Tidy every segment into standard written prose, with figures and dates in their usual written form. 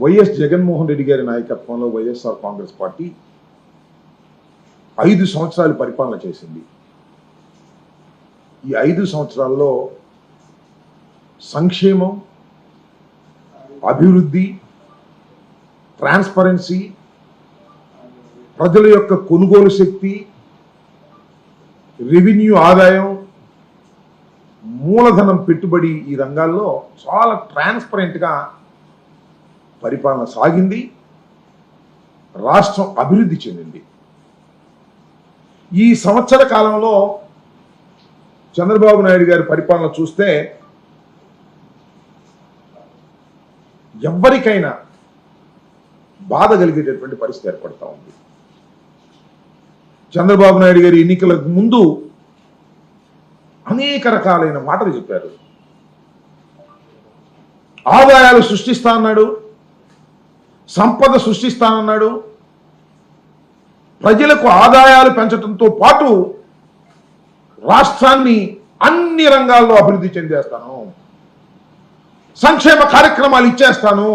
YS Jaganmohan Reddy గారి నాయకత్వంలో YSR Congress party 5 సంవత్సరాలు పరిపాలన చేసింది. ఈ 5 సంవత్సరాల్లో సంక్షేమం, అభివృద్ధి, ట్రాన్స్పరెన్సీ, ప్రజల యొక్క కొనుగోలు శక్తి, రెవెన్యూ ఆదాయం, మూలధనం పెట్టుబడి ఈ రంగాల్లో చాలా ట్రాన్స్పరెంట్గా పరిపాలన సాగింది. రాష్ట్రం అభివృద్ధి చెందింది. ఈ సంవత్సర కాలంలో చంద్రబాబు నాయుడు గారి పరిపాలన చూస్తే ఎవ్వరికైనా బాధ కలిగేటటువంటి పరిస్థితి ఏర్పడతా ఉంది. చంద్రబాబు నాయుడు గారి ఎన్నికలకు ముందు అనేక రకాలైన మాటలు చెప్పారు. ఆదాయాలు సృష్టిస్తా అన్నాడు, సంపద సృష్టిస్తానన్నాడు, ప్రజలకు ఆదాయాలు పెంచడంతో పాటు రాష్ట్రాన్ని అన్ని రంగాల్లో అభివృద్ధి చెందేస్తాను, సంక్షేమ కార్యక్రమాలు ఇచ్చేస్తాను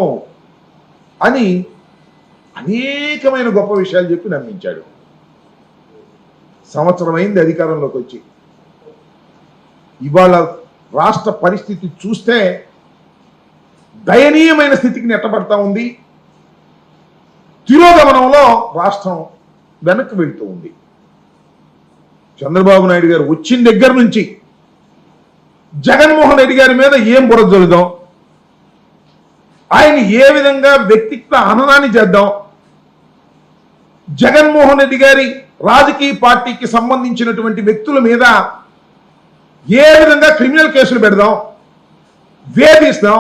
అని అనేకమైన గొప్ప విషయాలు చెప్పి నమ్మించాడు. సంవత్సరం అయింది అధికారంలోకి వచ్చి. ఇవాళ రాష్ట్ర పరిస్థితి చూస్తే దయనీయమైన స్థితికి నెట్టబడతా ఉంది. తిరోగమనంలో రాష్ట్రం వెనక్కి వెళ్తూ ఉంది. చంద్రబాబు నాయుడు గారు వచ్చిన దగ్గర నుంచి జగన్మోహన్ రెడ్డి గారి మీద ఏం బురద జల్లుదాం, ఆయన ఏ విధంగా వ్యక్తిత్వ హననాన్ని చేద్దాం, జగన్మోహన్ రెడ్డి గారి రాజకీయ పార్టీకి సంబంధించినటువంటి వ్యక్తుల మీద ఏ విధంగా క్రిమినల్ కేసులు పెడదాం, వేధిస్తాం,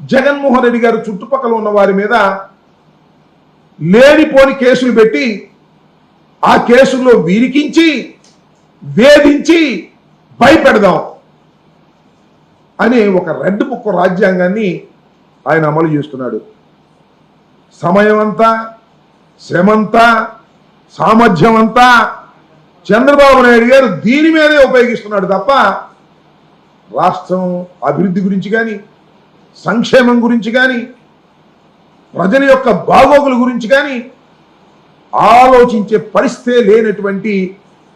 జగన్మోహన్ రెడ్డి గారు చుట్టుపక్కల ఉన్న వారి మీద లేనిపోని కేసులు పెట్టి ఆ కేసుల్లో విరికించి వేధించి భయపెడదాం అనే ఒక రెడ్ బుక్ రాజ్యాంగాన్ని ఆయన అమలు చేస్తున్నాడు. సమయం అంతా, శ్రమంతా, సామర్థ్యం అంతా చంద్రబాబు నాయుడు గారు దీని మీదే ఉపయోగిస్తున్నాడు తప్ప రాష్ట్రం అభివృద్ధి గురించి కానీ, సంక్షేమం గురించి కానీ, ప్రజల యొక్క బాగోగుల గురించి కానీ ఆలోచించే పరిస్థితే లేనటువంటి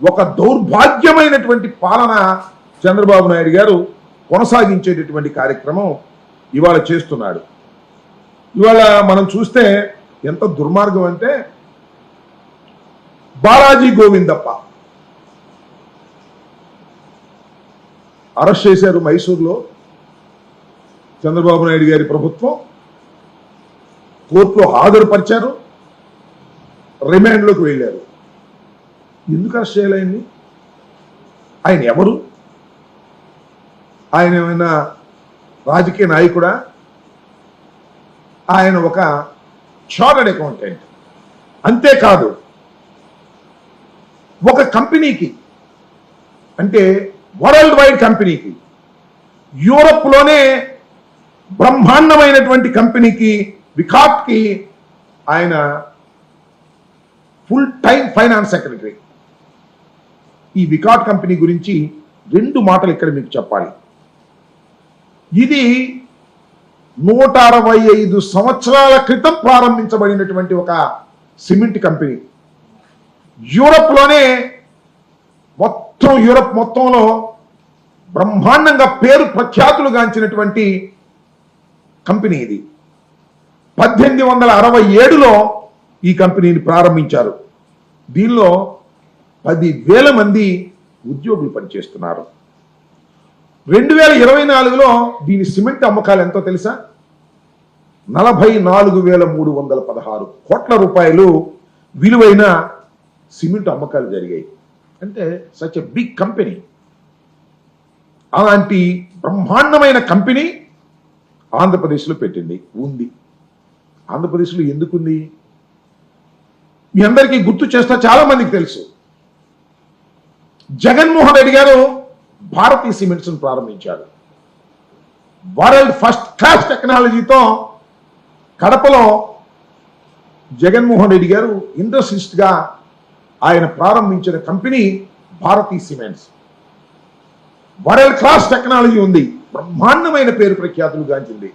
ఒక దౌర్భాగ్యమైనటువంటి పాలన చంద్రబాబు నాయుడు గారు కొనసాగించేటటువంటి కార్యక్రమం ఇవాళ చేస్తున్నాడు. ఇవాళ మనం చూస్తే ఎంత దుర్మార్గం అంటే, బాలాజీ గోవిందప్ప అరెస్ట్ చేశారు మైసూరులో. చంద్రబాబు నాయుడు గారి ప్రభుత్వం కోర్టులో హాజరుపరిచారు, రిమాండ్లోకి వెళ్ళారు. ఎందుకు అరెస్ట్ చేయాలి? ఆయన ఎవరు? ఆయన ఏమైనా రాజకీయ నాయకుడా? ఆయన ఒక చార్టర్డ్ అకౌంటెంట్. అంతేకాదు, ఒక కంపెనీకి, అంటే వరల్డ్ వైడ్ కంపెనీకి, యూరప్లోనే బ్రహ్మాండమైనటువంటి కంపెనీకి, వికాట్కి ఆయన ఫుల్ టైం ఫైనాన్స్ సెక్రటరీ. ఈ వికాట్ కంపెనీ గురించి 2 మాటలు ఇక్కడ మీకు చెప్పాలి. ఇది 165 సంవత్సరాల క్రితం ప్రారంభించబడినటువంటి ఒక సిమెంట్ కంపెనీ. యూరప్లోనే యూరప్ మొత్తంలో బ్రహ్మాండంగా పేరు ప్రఖ్యాతులు గాంచినటువంటి కంపెనీ ఇది. 1867లో ఈ కంపెనీని ప్రారంభించారు. దీనిలో 10,000 మంది ఉద్యోగులు పనిచేస్తున్నారు. 2024లో దీని సిమెంట్ అమ్మకాలు ఎంతో తెలుసా? 44,316 కోట్ల రూపాయలు విలువైన సిమెంట్ అమ్మకాలు జరిగాయి. అంటే సచ్ ఎ బిగ్ కంపెనీ. అలాంటి బ్రహ్మాండమైన కంపెనీ ఆంధ్రప్రదేశ్లో ఉంది. ఆంధ్రప్రదేశ్లో ఎందుకుంది? మీ అందరికీ గుర్తు చేస్తా, చాలా మందికి తెలుసు. జగన్మోహన్ రెడ్డి గారు భారతీయ సిమెంట్స్ ప్రారంభించారు. వరల్డ్ ఫస్ట్ క్లాస్ టెక్నాలజీతో కడపలో జగన్మోహన్ రెడ్డి గారు ఇండస్ట్రియలిస్ట్ గా ఆయన ప్రారంభించిన కంపెనీ భారతీయ సిమెంట్స్. వరల్డ్ క్లాస్ టెక్నాలజీ ఉంది, బ్రహ్మాండమైన పేరు ప్రఖ్యాతులు గాంచింది.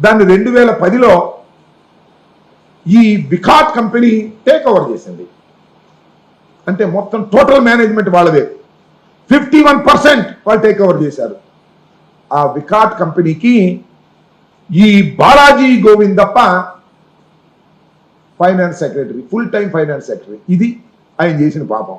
దాన్ని 2010లో ఈ వికాట్ కంపెనీ టేక్ ఓవర్ చేసింది. అంటే మొత్తం టోటల్ మేనేజ్మెంట్ వాళ్ళదే. 51% వాళ్ళు టేక్ ఓవర్ చేశారు. ఆ వికాట్ కంపెనీకి ఈ Balaji Govindappa finance secretary, full time finance secretary. ఇది ఆయన చేసిన పాపం.